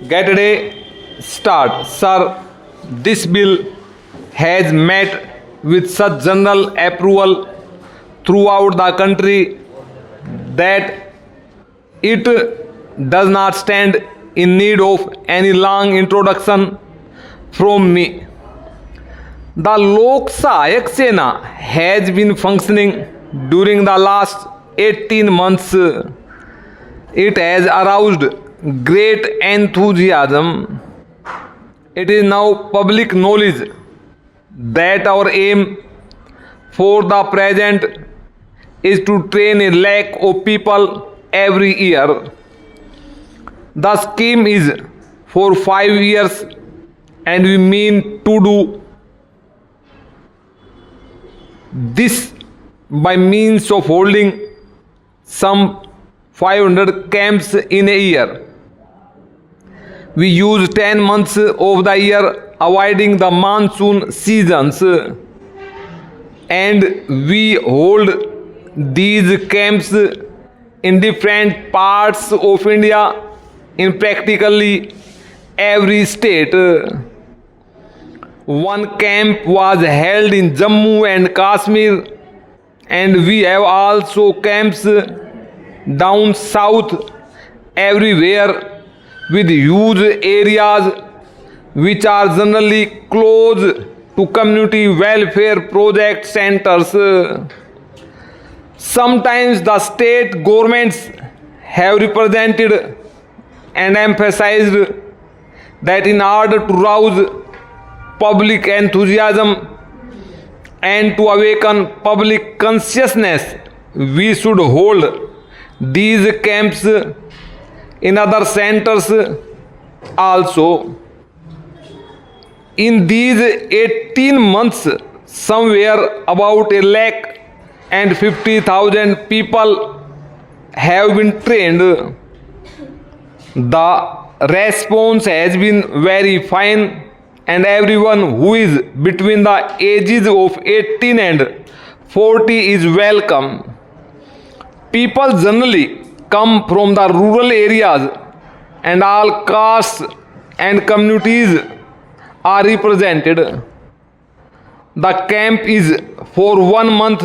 Get a day start. Sir, this bill has met with such general approval throughout the country that it does not stand in need of any long introduction from me. The Lok Sahayak Sena has been functioning during the last 18 months. It has aroused great enthusiasm. It is now public knowledge that our aim for the present is to train a lakh of people every year. The scheme is for 5 years and we mean to do this by means of holding some 500 camps in a year. We use 10 months of the year avoiding the monsoon seasons, and we hold these camps in different parts of India in practically every state. One camp was held in Jammu and Kashmir, and we have also camps down south everywhere with huge areas which are generally close to community welfare project centers. Sometimes the state governments have represented and emphasized that in order to rouse public enthusiasm and to awaken public consciousness, we should hold these camps in other centers also. In these 18 months, somewhere about 150,000 people have been trained. The response has been very fine, and everyone who is between the ages of 18 and 40 is welcome. People generally come from the rural areas, and all castes and communities are represented. The camp is for 1 month,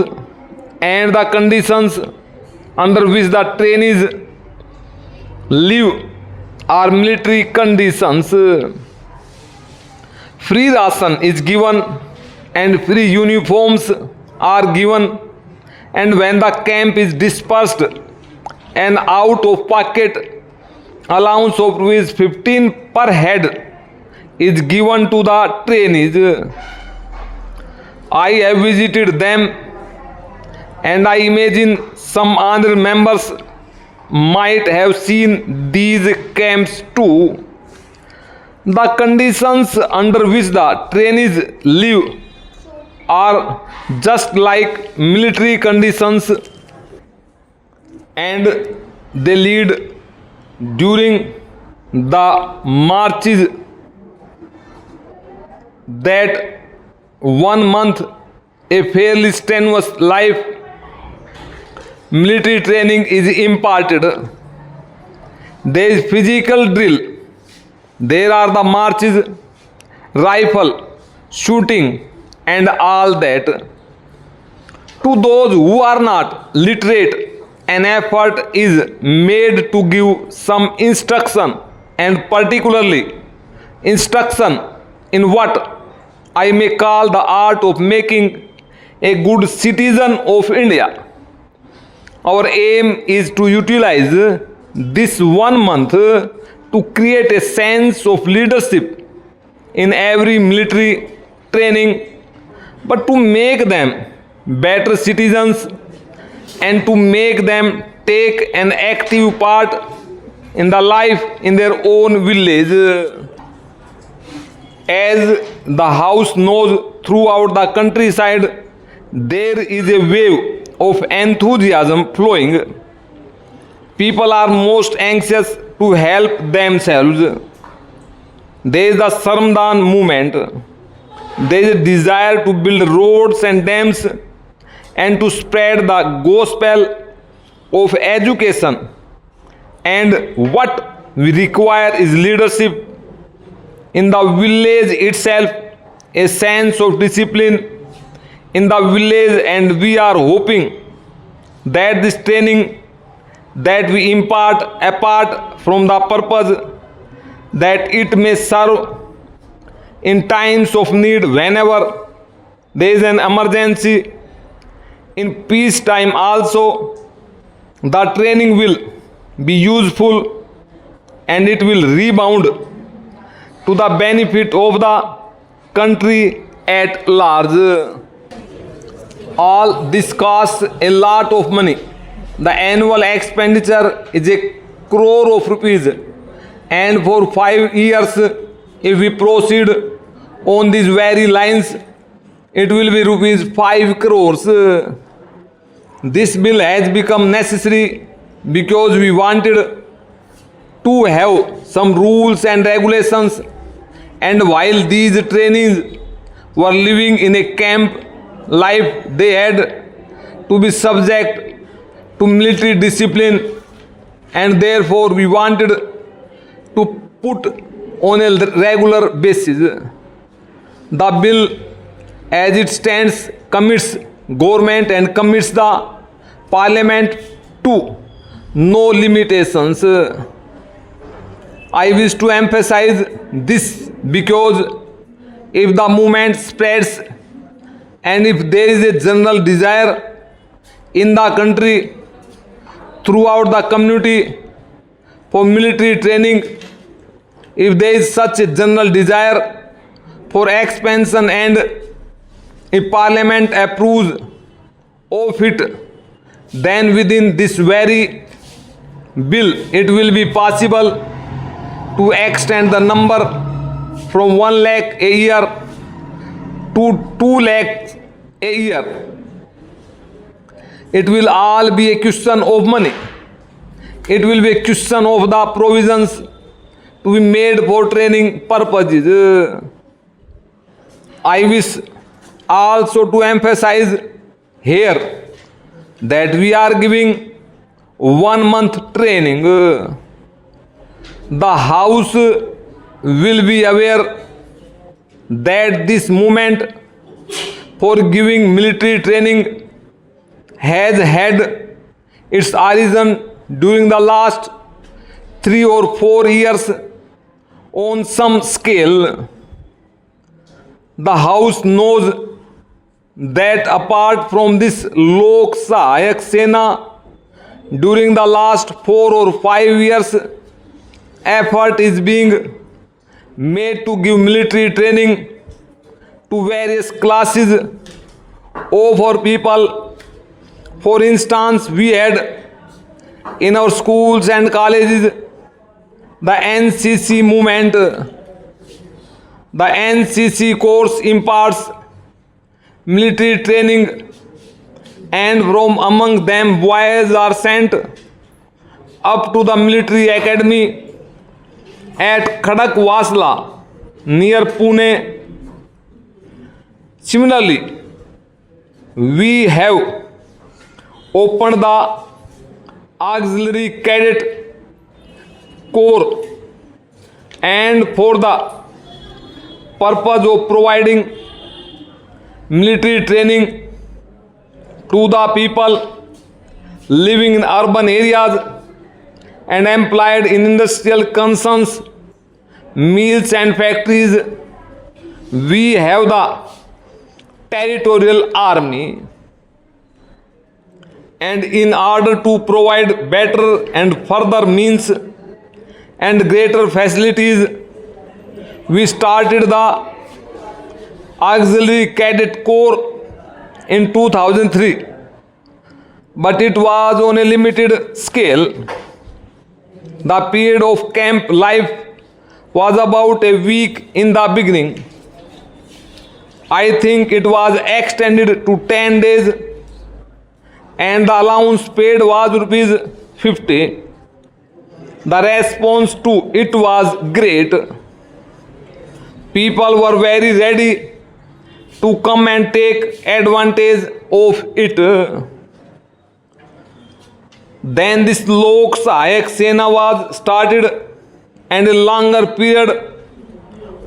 and the conditions under which the trainees live are military conditions. Free ration is given and free uniforms are given, and when the camp is dispersed, an out of pocket allowance of ₹15 per head is given to the trainees. I have visited them, and I imagine some other members might have seen these camps too. The conditions under which the trainees live are just like military conditions, and they lead during the marches. That 1 month, a fairly strenuous life, military training is imparted. There is physical drill. There are the marches, rifle, shooting, and all that. To those who are not literate, an effort is made to give some instruction, and particularly instruction in what I may call the art of making a good citizen of India. Our aim is to utilize this 1 month to create a sense of leadership in every military training, but to make them better citizens and to make them take an active part in the life in their own village. As the house knows, throughout the countryside there is a wave of enthusiasm flowing. People are most anxious to help themselves. There is the Shramdan movement. There is a desire to build roads and dams and to spread the gospel of education. And what we require is leadership in the village itself, a sense of discipline in the village, and we are hoping that this training that we impart, apart from the purpose that it may serve in times of need, whenever there is an emergency, in peace time also, the training will be useful and it will rebound to the benefit of the country at large. All this costs a lot of money. The annual expenditure is a crore of rupees, and for 5 years, if we proceed on these very lines, it will be rupees 5 crores. This bill has become necessary because we wanted to have some rules and regulations, and while these trainees were living in a camp life, they had to be subject to military discipline, and therefore we wanted to put on a regular basis. The bill as it stands commits government and commits the parliament to no limitations. I wish to emphasize this because if the movement spreads and if there is a general desire in the country throughout the community for military training, if there is such a general desire for expansion and if parliament approves of it, then within this very bill it will be possible to extend the number from 1 lakh a year to 2 lakhs a year. It will all be a question of money. It will be a question of the provisions to be made for training purposes. I wish also to emphasize here that we are giving 1 month training. The House will be aware that this movement for giving military training has had its origin during the last 3 or 4 years on some scale. The House knows that apart from this Lok Sahayak Sena, during the last 4 or 5 years, effort is being made to give military training to various classes of our people. For instance, we had in our schools and colleges the NCC movement. The NCC course imparts military training, and from among them boys are sent up to the military academy at Khadakwasla near Pune. Similarly, we have opened the auxiliary cadet corps, and for the purpose of providing military training to the people living in urban areas and employed in industrial concerns, mills and factories, we have the territorial army. And in order to provide better and further means and greater facilities, we started the auxiliary cadet corps in 2003, but it was on a limited scale. The period of camp life was about a week in the beginning. I think it was extended to 10 days, and the allowance paid was rupees 50. The response to it was great. People were very ready to come and take advantage of it. Then this Lok Sahayak Sena was started and a longer period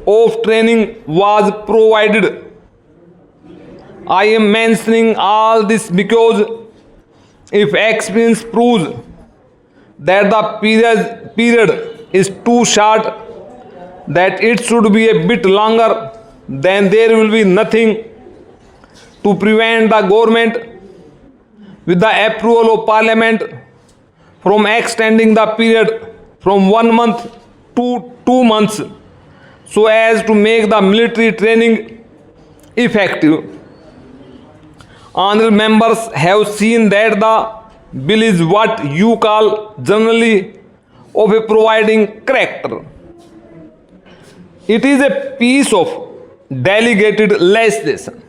of training was provided. I am mentioning all this because if experience proves that the period is too short, that it should be a bit longer, then there will be nothing to prevent the government, with the approval of parliament, from extending the period from 1 month to 2 months so as to make the military training effective. Honorable members have seen that the bill is what you call generally of a providing character. It is a piece of delegated legislation.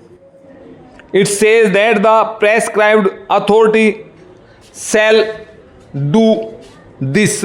It says that the prescribed authority shall do this.